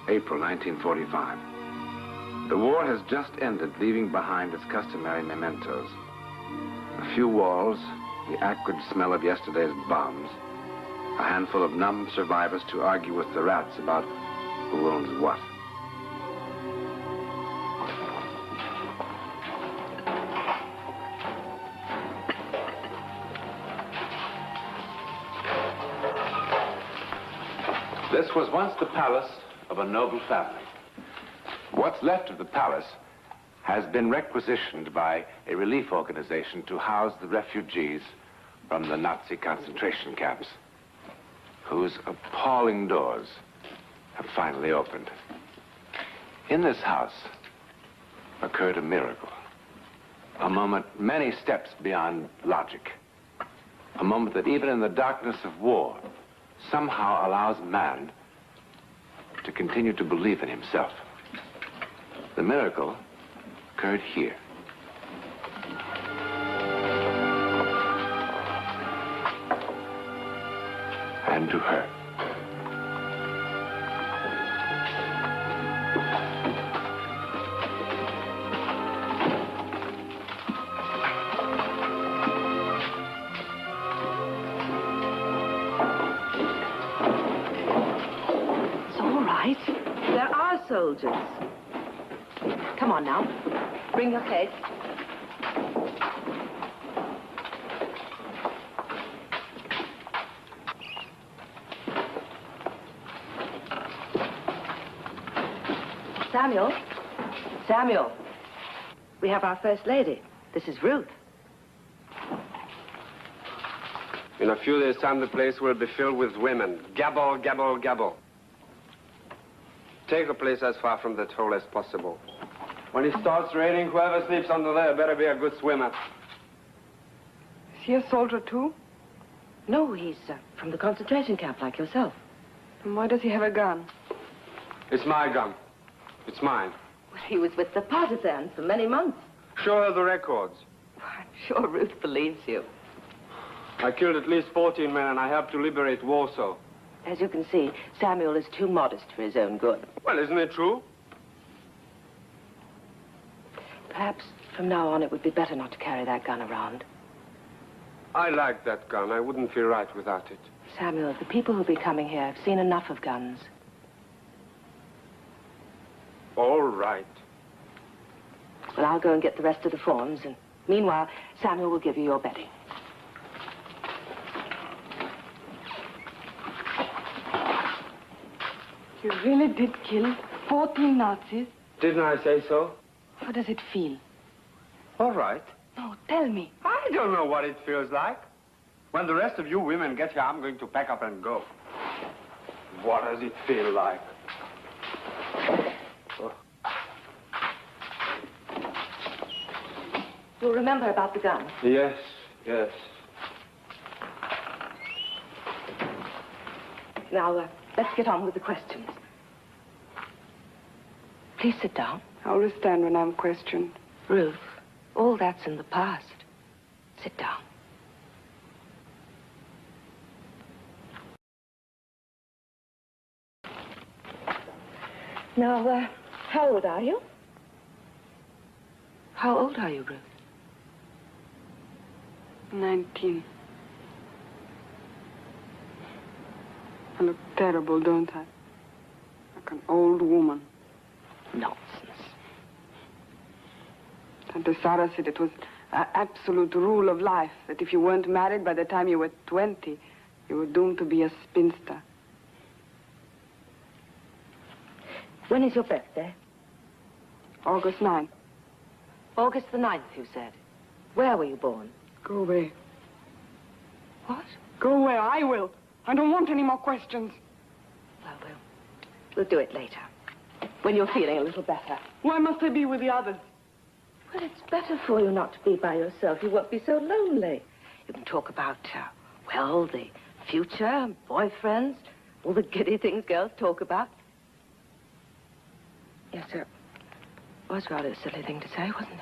April 1945. The war has just ended, leaving behind its customary mementos. A few walls, the acrid smell of yesterday's bombs, a handful of numb survivors to argue with the rats about who owns what. This was once the palace of a noble family. What's left of the palace has been requisitioned by a relief organization to house the refugees from the Nazi concentration camps, whose appalling doors have finally opened. In this house occurred a miracle, a moment many steps beyond logic, a moment that even in the darkness of war somehow allows man to continue to believe in himself. The miracle occurred here. And to her. It's all right. There are soldiers. Come on now. Bring your case. Samuel. Samuel. We have our first lady. This is Ruth. In a few days' time, the place will be filled with women. Gabble, gabble, gabble. Take the place as far from that hole as possible. When it starts raining, whoever sleeps under there better be a good swimmer. Is he a soldier, too? No, he's from the concentration camp, like yourself. And why does he have a gun? It's my gun. It's mine. Well, he was with the partisans for many months. Show her the records. I'm sure Ruth believes you. I killed at least 14 men, and I helped to liberate Warsaw. As you can see, Samuel is too modest for his own good. Well, isn't it true? Perhaps from now on it would be better not to carry that gun around. I like that gun. I wouldn't feel right without it. Samuel, the people who'll be coming here have seen enough of guns. All right. Well, I'll go and get the rest of the forms, and meanwhile, Samuel will give you your bedding. You really did kill 14 Nazis? Didn't I say so? How does it feel? All right. No, tell me. I don't know what it feels like. When the rest of you women get here, I'm going to pack up and go. What does it feel like? Oh. You'll remember about the gun. Yes, yes. Now, let's get on with the questions. Please sit down. I will stand when I'm questioned. Ruth, all that's in the past. Sit down. Now, how old are you? How old are you, Ruth? 19. I look terrible, don't I? Like an old woman. Nonsense. Tante Sarah said it was an absolute rule of life, that if you weren't married by the time you were 20, you were doomed to be a spinster. When is your birthday? August 9th. August the 9th, you said. Where were you born? Go away. What? Go away, I will. I don't want any more questions. Well, we'll do it later. When you're feeling a little better. Why must I be with the others? Well, it's better for you not to be by yourself. You won't be so lonely. You can talk about, well, the future, boyfriends, all the giddy things girls talk about. Yes, sir. It was rather a silly thing to say, wasn't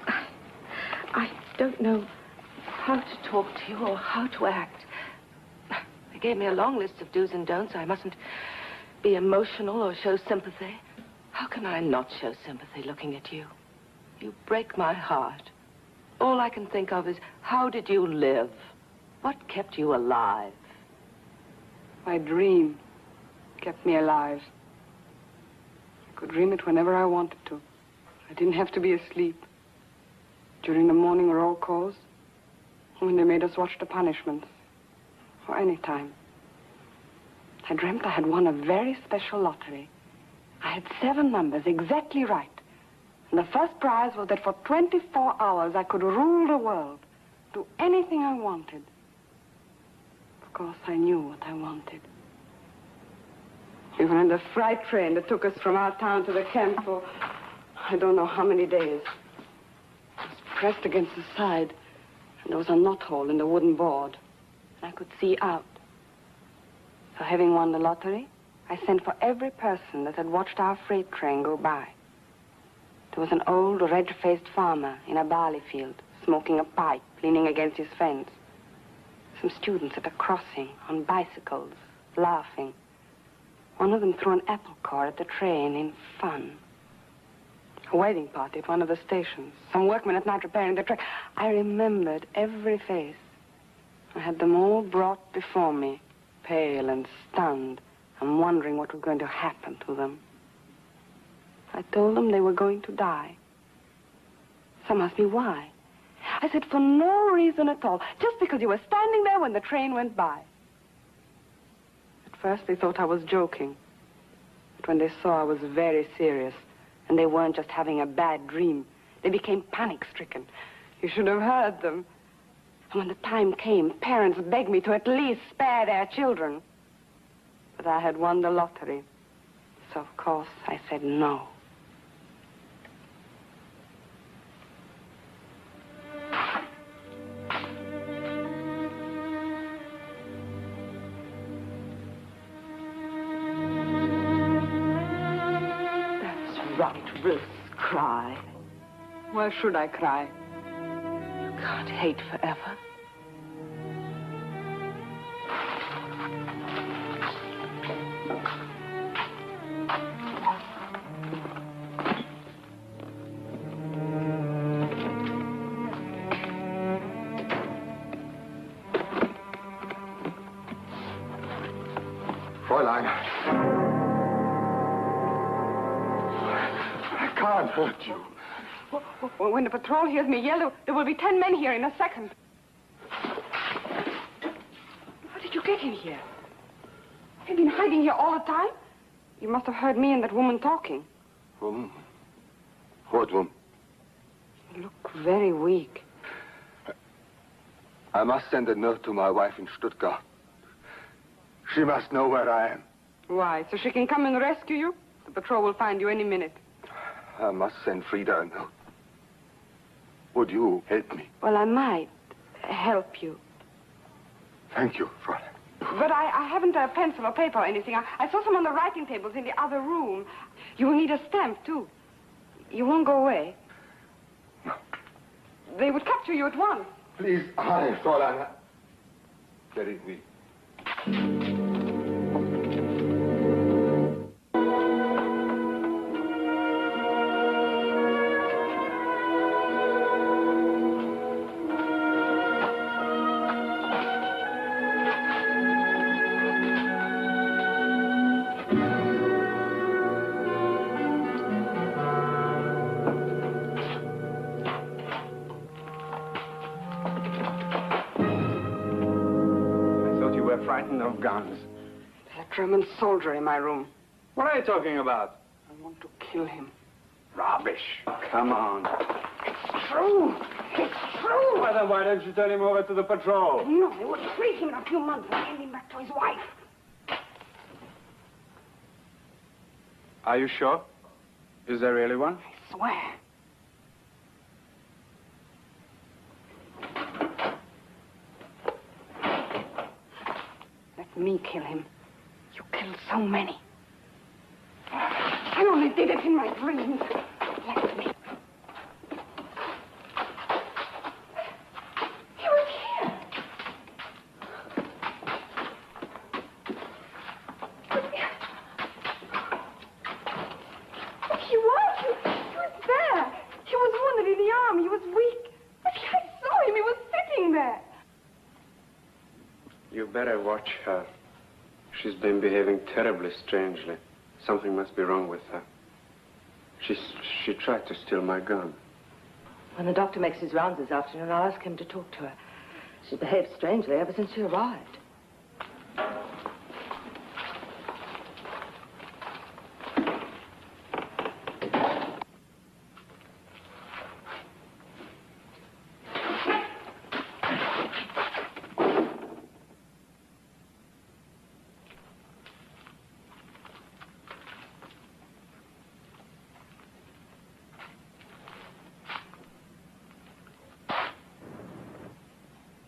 it? I don't know how to talk to you or how to act. gave me a long list of do's and don'ts. I mustn't be emotional or show sympathy. How can I not show sympathy looking at you? You break my heart. All I can think of is, how did you live? What kept you alive? My dream kept me alive. I could dream it whenever I wanted to. I didn't have to be asleep. During the morning roll calls, when they made us watch the punishments, or any time. I dreamt I had won a very special lottery. I had 7 numbers exactly right. And the first prize was that for 24 hours I could rule the world, do anything I wanted. Of course, I knew what I wanted. We were in the freight train that took us from our town to the camp for I don't know how many days. I was pressed against the side, and there was a knothole in the wooden board. I could see out. So having won the lottery, I sent for every person that had watched our freight train go by. There was an old, red-faced farmer in a barley field, smoking a pipe, leaning against his fence. Some students at a crossing on bicycles, laughing. One of them threw an apple core at the train in fun. A wedding party at one of the stations. Some workmen at night repairing the train. I remembered every face. I had them all brought before me, pale and stunned, and wondering what was going to happen to them. I told them they were going to die. Some asked me why. I said, for no reason at all, just because you were standing there when the train went by. At first, they thought I was joking. But when they saw I was very serious, and they weren't just having a bad dream, they became panic-stricken. You should have heard them. And when the time came, parents begged me to at least spare their children. But I had won the lottery. So, of course, I said no. That's right, Ruth. Cry. Why should I cry? You can't hate forever. Fräulein. I can't hurt you. When the patrol hears me yell, there will be 10 men here in a second. How did you get in here? Have you been hiding here all the time? You must have heard me and that woman talking. Woman? What woman? You look very weak. I must send a note to my wife in Stuttgart. She must know where I am. Why? So she can come and rescue you? The patrol will find you any minute. I must send Frida a note. Would you help me? Well, I might help you. Thank you, Fräulein. But I haven't a pencil or paper or anything. I saw some on the writing tables in the other room. You will need a stamp, too. You won't go away. No. They would capture you at once. Please, hurry, Fräulein. Let it be. Frightened of guns. There's a German soldier in my room. What are you talking about? I want to kill him. Rubbish. Come on. It's true. It's true. Well, then why don't you turn him over to the patrol? No, I would free him in a few months and hand him back to his wife. Are you sure? Is there really one? I swear. Let me kill him. You killed so many. I only did it in my dreams. Let me. He was here. better watch her. She's been behaving terribly strangely. Something must be wrong with her. She tried to steal my gun. When the doctor makes his rounds this afternoon, I'll ask him to talk to her. She's behaved strangely ever since she arrived.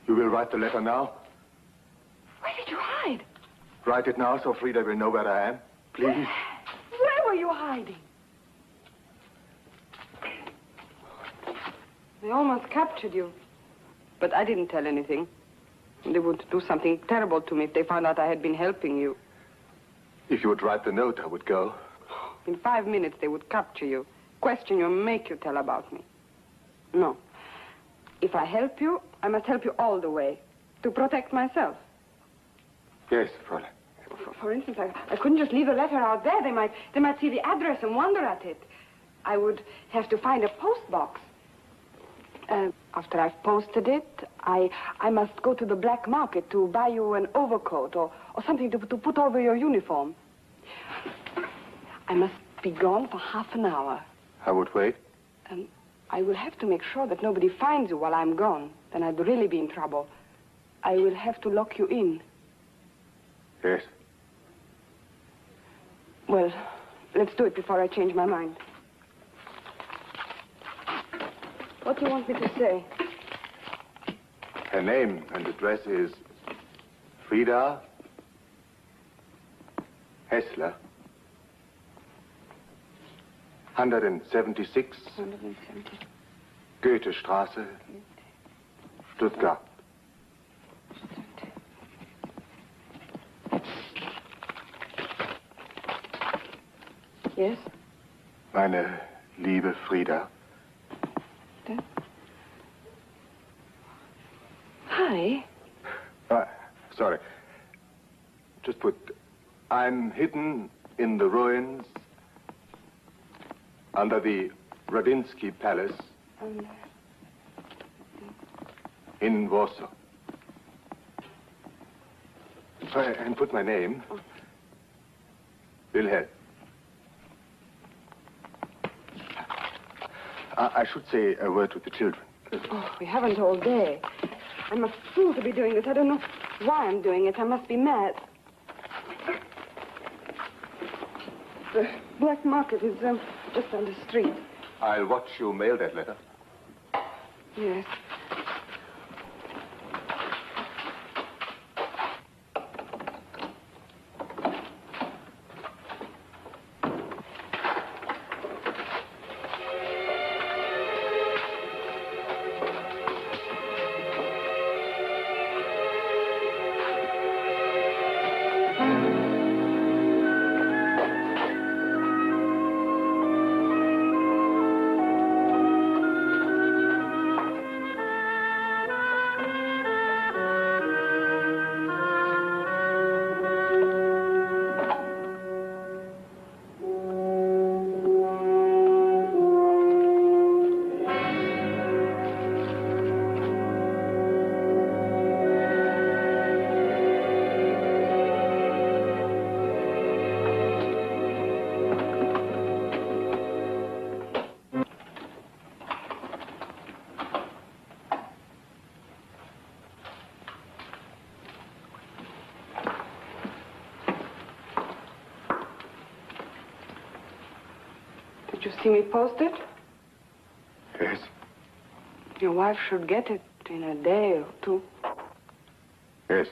You will write the letter now? Where did you hide? Write it now so Frida will know where I am. Please. Where were you hiding? They almost captured you. But I didn't tell anything. They would do something terrible to me if they found out I had been helping you. If you would write the note, I would go. In 5 minutes, they would capture you, question you, and make you tell about me. No. If I help you, I must help you all the way, to protect myself. Yes, Fräulein. For instance, I couldn't just leave a letter out there. They might see the address and wonder at it. I would have to find a post box. After I've posted it, I must go to the black market to buy you an overcoat or something to put over your uniform. I must be gone for half an hour. I would wait. I will have to make sure that nobody finds you while I'm gone. Then I'd really be in trouble. I will have to lock you in. Yes. Well, let's do it before I change my mind. What do you want me to say? Her name and address is Frida Hessler, 176 Goethestraße, Stuttgart. Yes? Meine liebe Frida. Hi. Sorry. Just put, I'm hidden in the ruins under the Radinsky Palace in Warsaw. And put my name, Wilhelm. I should say a word with the children. Oh, we haven't all day. I'm a fool to be doing this. I don't know why I'm doing it. I must be mad. The black market is just on the street. I'll watch you mail that letter. Yes. Did you see me post it? Yes. Your wife should get it in a day or two. Yes.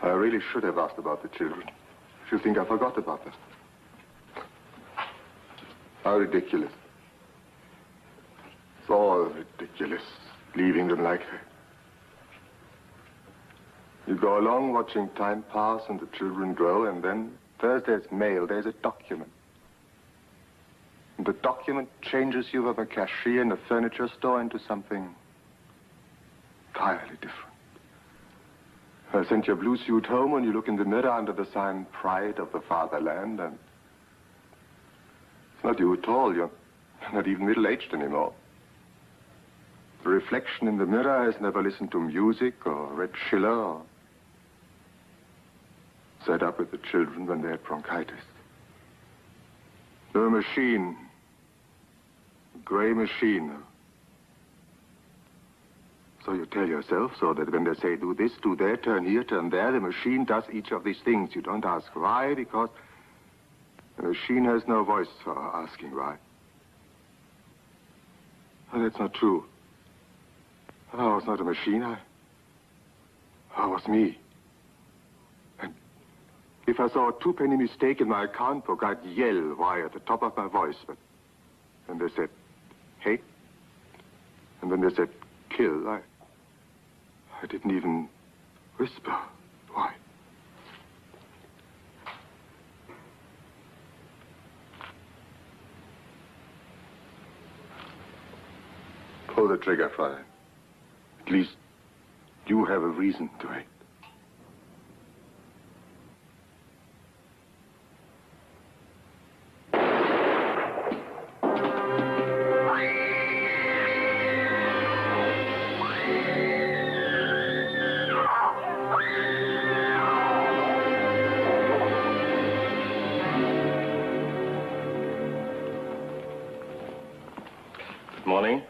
I really should have asked about the children. She'll think I forgot about them. How ridiculous. It's all ridiculous, leaving them like that. You go along watching time pass and the children grow, and then Thursday's mail, there's a document. And the document changes you from a cashier in a furniture store into something entirely different. I sent your blue suit home when you look in the mirror under the sign Pride of the Fatherland, and it's not you at all. You're not even middle-aged anymore. The reflection in the mirror has never listened to music or read Schiller or sat up with the children when they had bronchitis. No machine, a gray machine. So you tell yourself so that when they say do this, do that, turn here, turn there, the machine does each of these things. You don't ask why, because the machine has no voice for asking why. Oh, that's not true. I was not a machine. I was me. And if I saw a two-penny mistake in my account book, I'd yell why at the top of my voice. But when they said hate, and when they said kill, I didn't even whisper why. Pull the trigger, Fräulein. At least you have a reason to hate. Morning.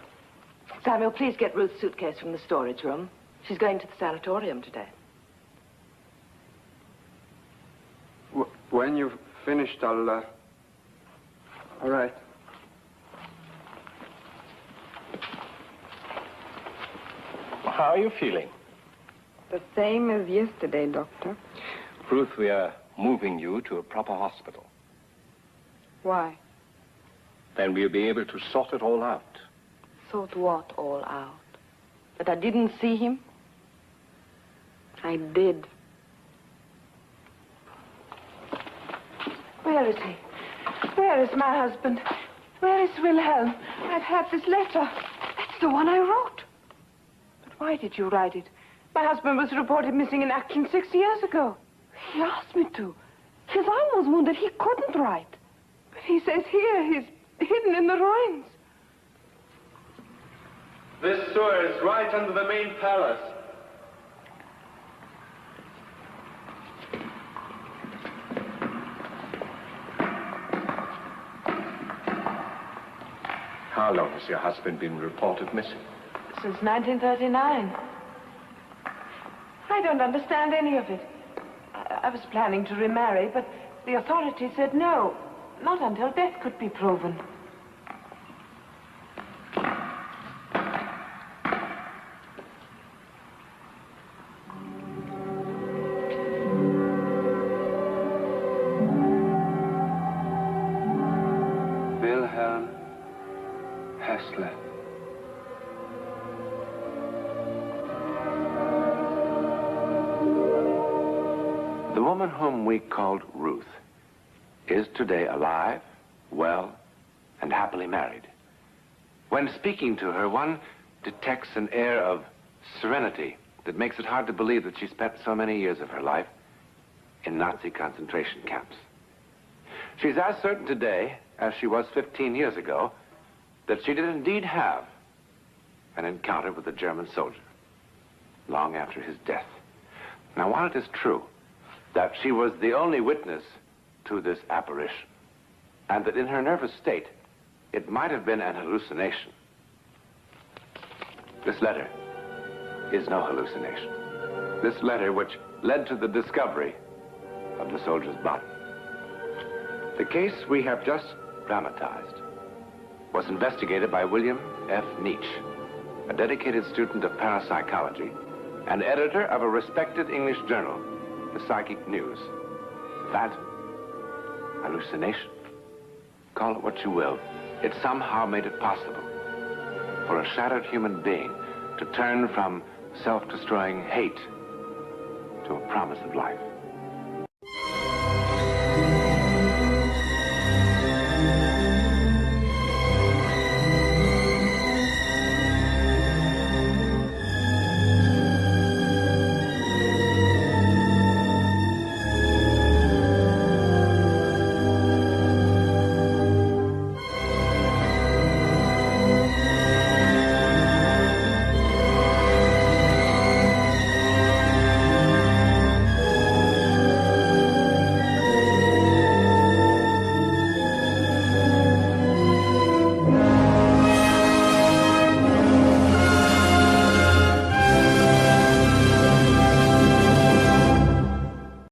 Samuel, please get Ruth's suitcase from the storage room. She's going to the sanatorium today. When you've finished, I'll, all right. How are you feeling? The same as yesterday, Doctor. Ruth, we are moving you to a proper hospital. Why? Then we'll be able to sort it all out. Sort what all out? But I didn't see him. I did. Where is he? Where is my husband? Where is Wilhelm? I've had this letter. That's the one I wrote. But why did you write it? My husband was reported missing in action 6 years ago. He asked me to. His arm was wounded. He couldn't write. But he says here he's hidden in the ruins. This sewer is right under the main palace. How long has your husband been reported missing? Since 1939. I don't understand any of it. I was planning to remarry, but the authorities said no. Not until death could be proven. Wilhelm Hessler. The woman whom we called Ruth is today alive, well, and happily married. When speaking to her, one detects an air of serenity that makes it hard to believe that she spent so many years of her life in Nazi concentration camps. She's as certain today as she was 15 years ago that she did indeed have an encounter with a German soldier long after his death. Now, while it is true that she was the only witness to this apparition, and that in her nervous state, it might have been an hallucination, this letter is no hallucination. This letter, which led to the discovery of the soldier's body. The case we have just dramatized was investigated by William F. Nietzsche, a dedicated student of parapsychology and editor of a respected English journal, the Psychic News. Phantom, hallucination, call it what you will, it somehow made it possible for a shattered human being to turn from self-destroying hate to a promise of life.